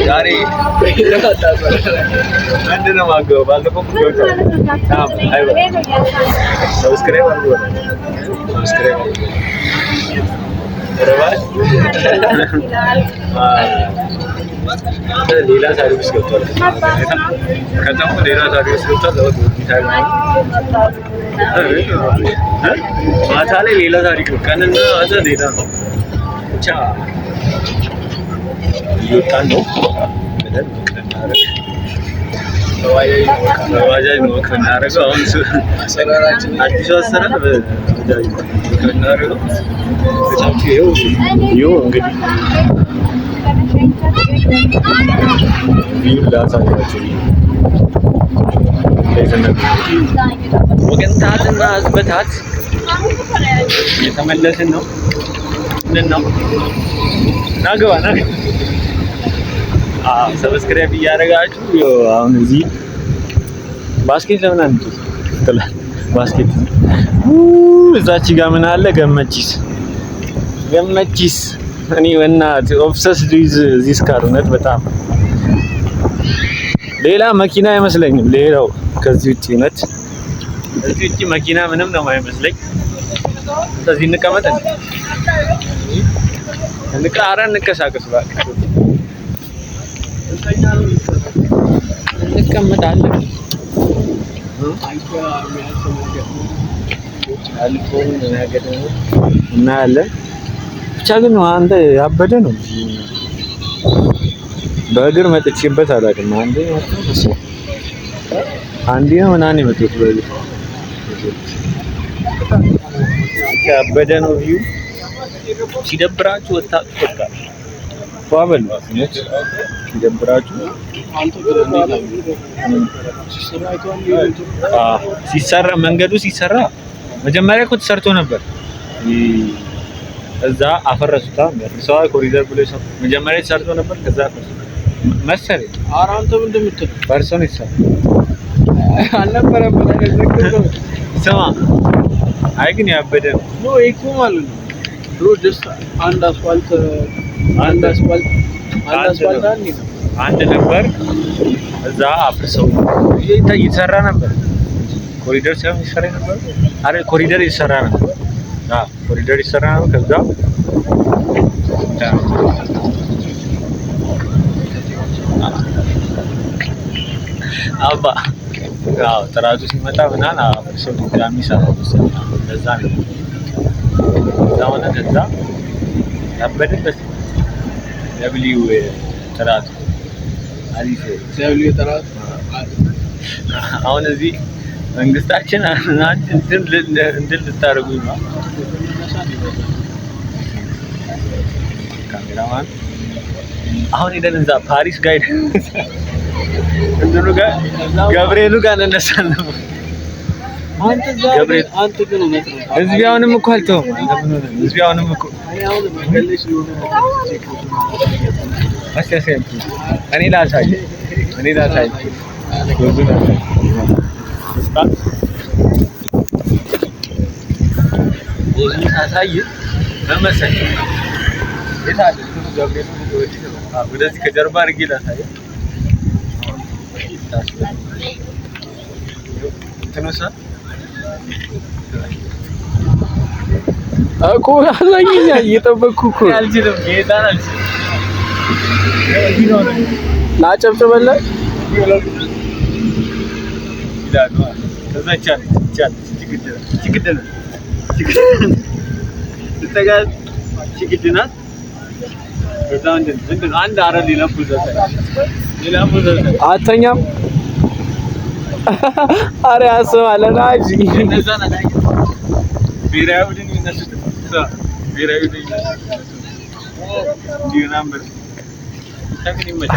Dari nanti nama gue balik ke ayo subscribe berapa लीला सर्विस करता है खत्म हो लीला सर्विस करता है दूध मिठाई हाँ चाले लीला सर्विस करना ना अच्छा लीला अच्छा ये कानो Wajah mau kenar ke onsu, hati suasana kenar ke, tapi yo enggak, ini dah saya curi, mungkin tahan nas betat, kita melayan no, naga. Subscribe ያደረጋችሁ አሁን እዚህ ባስኬት ለምን አንተ ተላ ባስኬት እዛች ጋር ምን አለ ገመቺስ እኔ ወናት ኦብሰስድ ዊዝ ዚስ ካር እውነት በጣም ሌላ መኪና አይመስለኝም ሌላው ከዚህ ውጪ እውነት ከዚህ ውጪ መኪና ምንም ነው የማይመስለኝ ስለዚህ እንቀመጥ እንቀሳቀስ በቃ እንቀመጣለን አልፎን ነገር እናያለን ብቻ ግን አንተ ያበደ ነው በእግር መጥቼበት አላውቅም አንዴ ነው ምናምን የመጡት በእግር ያበደ ነው ቪው ሲደብራችሁ ወጣችሁ በቃ ፋበል ነው ሲደብራችሁ ሲሰራ መንገዱ ሲሰራ መጀመሪያ እኮ ተሰርቶ ነበር እዛ አፈረሱታ ሰው ኮሪደር ብሎ መጀመሪያ ተሰርቶ ነበር ከዛ መሰለኝ አራንተ ምን እንደምትል ፐርሰን ይሰራ አልነበረም ማለት ስማ አይ ግን ያበደ ነው እኮ ማለት ነው ድሮ ጀስት አንድ አስፋልት አንድ ነበር እዛ አፍርሰው ይሰራ ነበር ኮሪደር ሳይሆን ይሰራ ነበር አረ ኮሪደር ይሰራ ነበር ኮሪደር ይሰራ ነበር ከዛ አባ ጥራቱ ሲመጣ ምናምን አፍርሰው ድጋሚ ሰራው ለዛ ነው ከዛ ያበደበት ደብሊው ጥራት አሪፍ ደብሊው ጥራት አሁን እዚህ መንግስታችን እንትን ልታረጉኝ ነው ካሜራማን አሁን ሄደን እዛ ፓሪስ ጋር እንትኑ ጋር ገብርኤሉ ጋር እንነሳለን አንተ ግን ነው እዚያውንም እኮ አልተውም እዚያውንም እኮ አስተሰምቱ እኔ ላሳይ ብዙ ሳሳይ መመሰል የታለ ገብርኤሉ ወደዚህ ከጀርባ አድርጌ ላሳይ ተነሳ እኮ አሳየኛ እየጠበቅኩ እኮ አልችልም ጌታን አልችልም ላጨብጭበልህ ይላል ከዛ ቻል ችግድና ተጋዝ ችግድና ከዛ እንትን አንድ አረድ ሊለብስ አተኛም አረ ያስባለና እጂ እንደዛ ነው ብሔራዊ ቡድን ይነሱት ብሔራዊ ቡድን ዲናምበር ታክኒ መጣ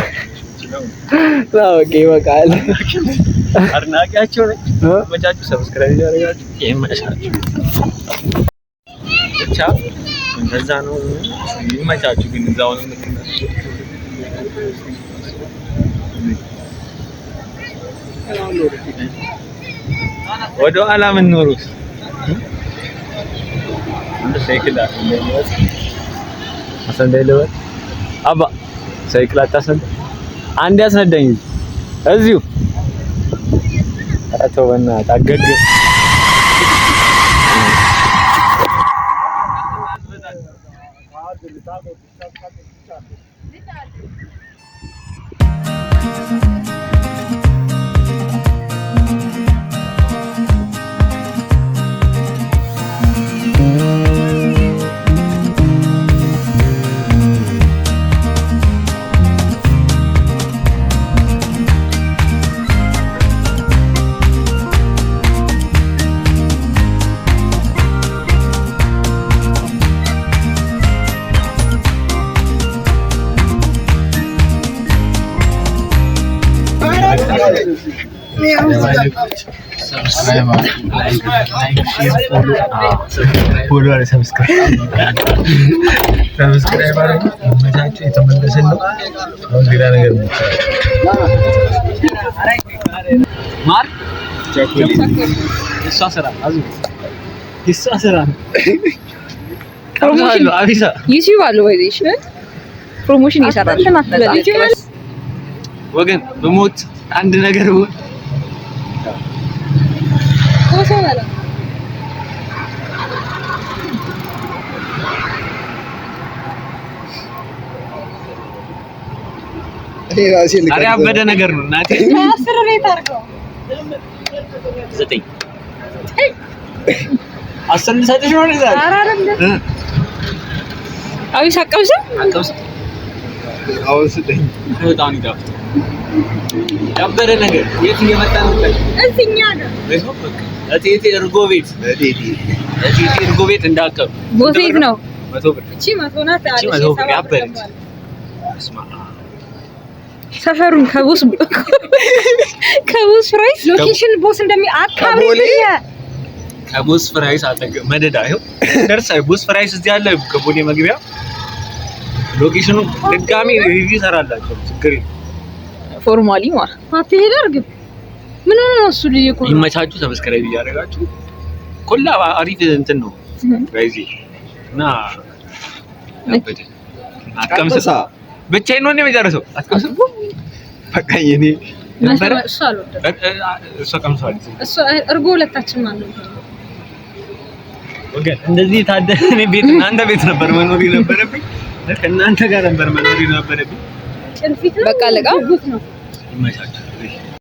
ኦኬ በቃል አድናቂያቸው ነኝ መቻችሁ ሰብስክራይብ ያደርጋችሁ ይመቻችሁ ብቻ እንደዛ ነው ይመቻችሁ ግን እዛው ነው የምትነሱ ወደ ኋላ ምን ኖሩት አንተ ሳይክል አሰንደለበት አባ ሳይክል አታሰንድ አንድ ያስነዳኝ እዚሁ አቶ በእናትህ አገገ ሰብስክራይብ አድርጉ። መቻችሁ የተመለሰ ነው። አሁን ሌላ ነገር ማር እሷ ስራ አቢሳ ዩቲዩብ አለ ወይ እሺ ፕሮሞሽን ይሰራል ወገን በሞት አንድ ነገር ነው ኮሰላ አሬ አበደ ነገር ነው እናቴ 10 ሬት አድርገው 9 10 ሰጥሽ ነው ለዛ አቢሳ አቀብሰ አሁን ስጠኝ በጣም ይጣፍ ያበረ ነገር የት እየመጣ ነው እዚኛ ነው እቴቴ እርጎ ቤት እቴቴ እርጎ ቤት እንዳቀብ ቦቴት ነው 100 ብር እቺ 100 ናት አለሽ 100 ብር ያበረች እስማ ሰፈሩን ከቦስ ፍራይስ ሎኬሽን ቦስ እንደሚ አካባቢ ከቦስ ፍራይስ አጠገብ መደዳ ይኸው ደርሳይ ቦስ ፍራይስ እዚህ ያለ ከቦሌ መግቢያ ሎኬሽኑ ድጋሚ ሪቪው ሰራላችሁ ችግር ፎርማሊ ማለት ፓርቲ ሄደር ግን ምን ሆነ ነው እሱ ልጅ እኮ ይመቻችሁ ሰብስክራይብ እያደረጋችሁ ኮላ አሪፍ እንትን ነው ጋይዚ እና አበደ አትቀምሳ ብቻዬን ነው የሚጨርሰው አትቀምሳ በቃ የኔ ነበር እሱ አልወደደም እሱ ቀምሷል እሱ እርጎ ሁለታችን ማለት ነው ወገን እንደዚህ ታደነ ቤት እናንተ ቤት ነበር መኖር የነበረብኝ ከእናንተ ጋር ነበር መኖር የነበረብኝ በቃ ለቃ ነው ይመቻችሁ